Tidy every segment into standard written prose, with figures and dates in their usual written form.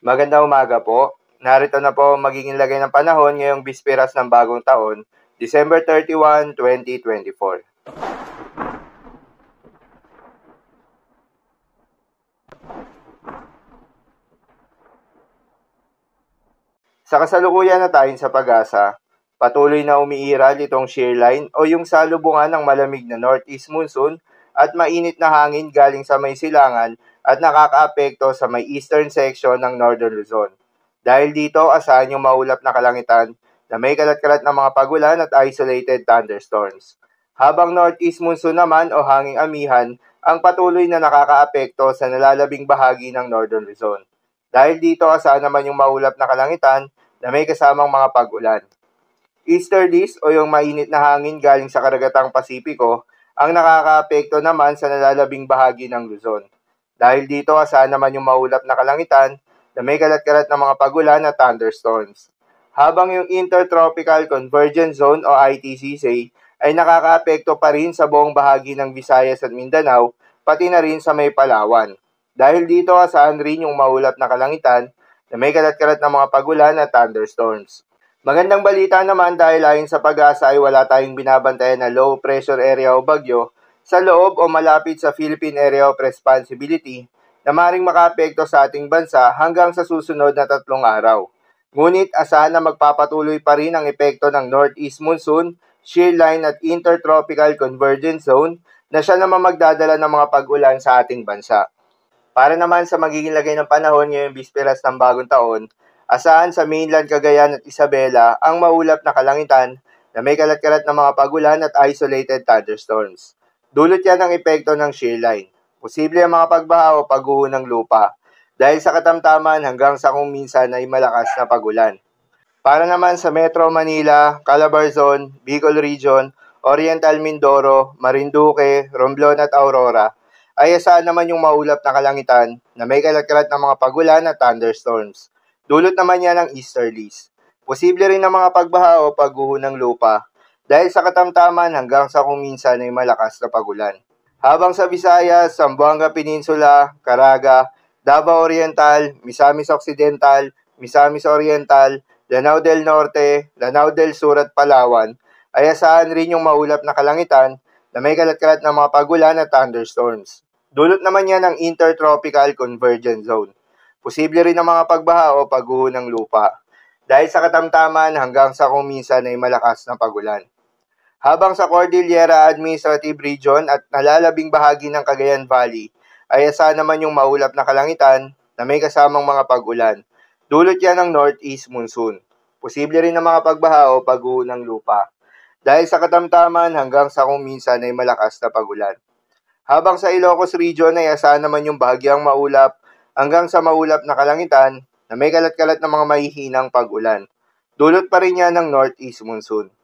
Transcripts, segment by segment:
Magandang umaga po. Narito na po ang magiging lagay ng panahon ngayong bisperas ng bagong taon, December 31, 2024. Sa kasalukuyan na tayo sa pag-asa, patuloy na umiiral itong shear line o yung salubungan ng malamig na northeast monsoon at mainit na hangin galing sa may silangan at nakakaapekto sa may eastern section ng Northern Luzon. Dahil dito, asahan yung maulap na kalangitan na may kalat-kalat na mga pagulan at isolated thunderstorms. Habang northeast monsoon naman o hanging amihan ang patuloy na nakakaapekto sa nalalabing bahagi ng Northern Luzon. Dahil dito, asahan naman yung maulap na kalangitan na may kasamang mga pag-ulan. Easterlies o yung mainit na hangin galing sa karagatang Pasipiko ang nakakaapekto naman sa nalalabing bahagi ng Luzon. Dahil dito, asahan naman yung maulap na kalangitan na may kalat-kalat na mga pagulan at thunderstorms. Habang yung Intertropical Convergence Zone o ITCZ ay nakakaapekto pa rin sa buong bahagi ng Visayas at Mindanao, pati na rin sa may Palawan. Dahil dito, asahan rin yung maulap na kalangitan na may kalat-kalat na mga pagulan at thunderstorms. Magandang balita naman dahil ayon sa pag-asa ay wala tayong binabantayan na low pressure area o bagyo sa loob o malapit sa Philippine Area of Responsibility na maring makaapekto sa ating bansa hanggang sa susunod na 3 araw. Ngunit asahan na magpapatuloy pa rin ang epekto ng northeast monsoon, shear line at intertropical convergence zone na siya naman magdadala ng mga pag-ulan sa ating bansa. Para naman sa magiging lagay ng panahon ngayong bisperas ng bagong taon, asahan sa mainland Cagayan at Isabela ang maulap na kalangitan na may kalat-kalat na mga pagulan at isolated thunderstorms. Dulot yan ang epekto ng shear line. Posible ang mga pagbaha o pagguho ng lupa dahil sa katamtaman hanggang sa kung minsan ay malakas na pagulan. Para naman sa Metro Manila, Calabarzon, Bicol Region, Oriental Mindoro, Marinduque, Romblon at Aurora, ay asahan naman yung maulap na kalangitan na may kalat-kalat na mga pagulan at thunderstorms. Dulot naman yan ng easterlies. Posible rin ang mga pagbaha o pagguho ng lupa dahil sa katamtaman hanggang sa kung minsan ay malakas na pagulan. Habang sa Visayas, Zamboanga Peninsula, Caraga, Davao Oriental, Misamis Occidental, Misamis Oriental, Lanao del Norte, Lanao del Sur at Palawan, ay asahan rin yung maulap na kalangitan na may kalat-kalat na mga pagulan at thunderstorms. Dulot naman yan ng Intertropical Convergence Zone. Posible rin ang mga pagbaha o pagguho ng lupa dahil sa katamtaman hanggang sa kung minsan ay malakas na pagulan. Habang sa Cordillera Administrative Region at nalalabing bahagi ng Cagayan Valley, ay asahan naman yung maulap na kalangitan na may kasamang mga pag-ulan. Dulot yan ng northeast monsoon. Posible rin ang mga pagbaha o pagguho ng lupa dahil sa katamtaman hanggang sa kung minsan ay malakas na pagulan. Habang sa Ilocos Region ay asahan naman yung bahagyang maulap hanggang sa maulap na kalangitan na may kalat-kalat na mga mahihinang pag-ulan. Dulot pa rin yan ng northeast monsoon.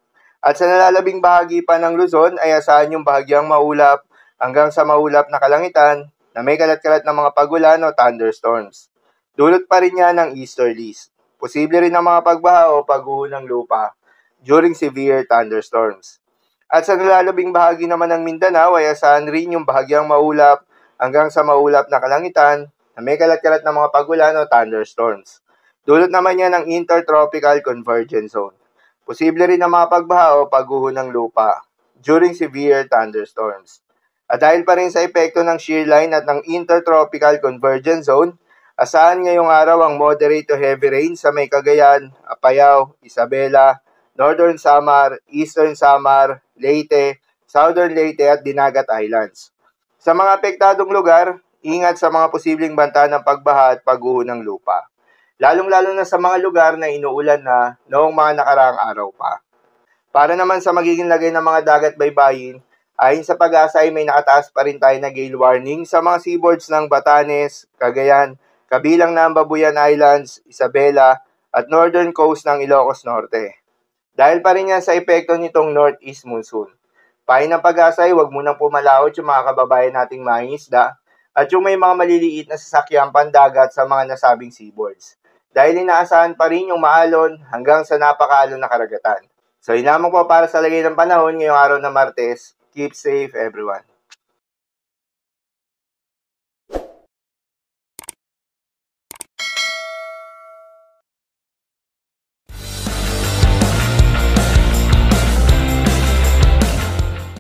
At sa nalalabing bahagi pa ng Luzon ay asahan yung bahagyang maulap hanggang sa maulap na kalangitan na may kalat-kalat na mga pagulan o thunderstorms. Dulot pa rin yan ng easterlies. Posible rin ang mga pagbaha o pagguho ng lupa during severe thunderstorms. At sa nalalabing bahagi naman ng Mindanao ay asahan rin yung bahagyang maulap hanggang sa maulap na kalangitan na may kalat-kalat na mga pagulan o thunderstorms. Dulot naman yan ng Intertropical Convergence Zone. Posible rin ang mga pagbaha o pagguho ng lupa during severe thunderstorms. At dahil pa rin sa epekto ng shear line at ng Intertropical Convergence Zone, asahan ngayong araw ang moderate to heavy rain sa may Cagayan, Apayao, Isabela, Northern Samar, Eastern Samar, Leyte, Southern Leyte at Dinagat Islands. Sa mga apektadong lugar, ingat sa mga posibleng banta ng pagbaha at pagguho ng lupa. Lalong-lalo na sa mga lugar na inuulan na noong mga nakaraang araw pa. Para naman sa magiging lagay ng mga dagat baybayin, ayon sa pag-asa ay may nakataas pa rin tayo na gale warning sa mga seaboards ng Batanes, Cagayan, kabilang na ang Babuyan Islands, Isabela, at northern coast ng Ilocos Norte. Dahil pa rin yan sa epekto nitong northeast monsoon. Payo ng pag-asa ay huwag munang pumalaot yung mga kababayan nating mangingisda at yung may mga maliliit na sasakyang pandagat sa mga nasabing seaboards. Dahil inaasahan pa rin yung maalon hanggang sa napakaalon na karagatan. So, yun lamang po para sa lagay ng panahon ngayong araw na Martes. Keep safe everyone.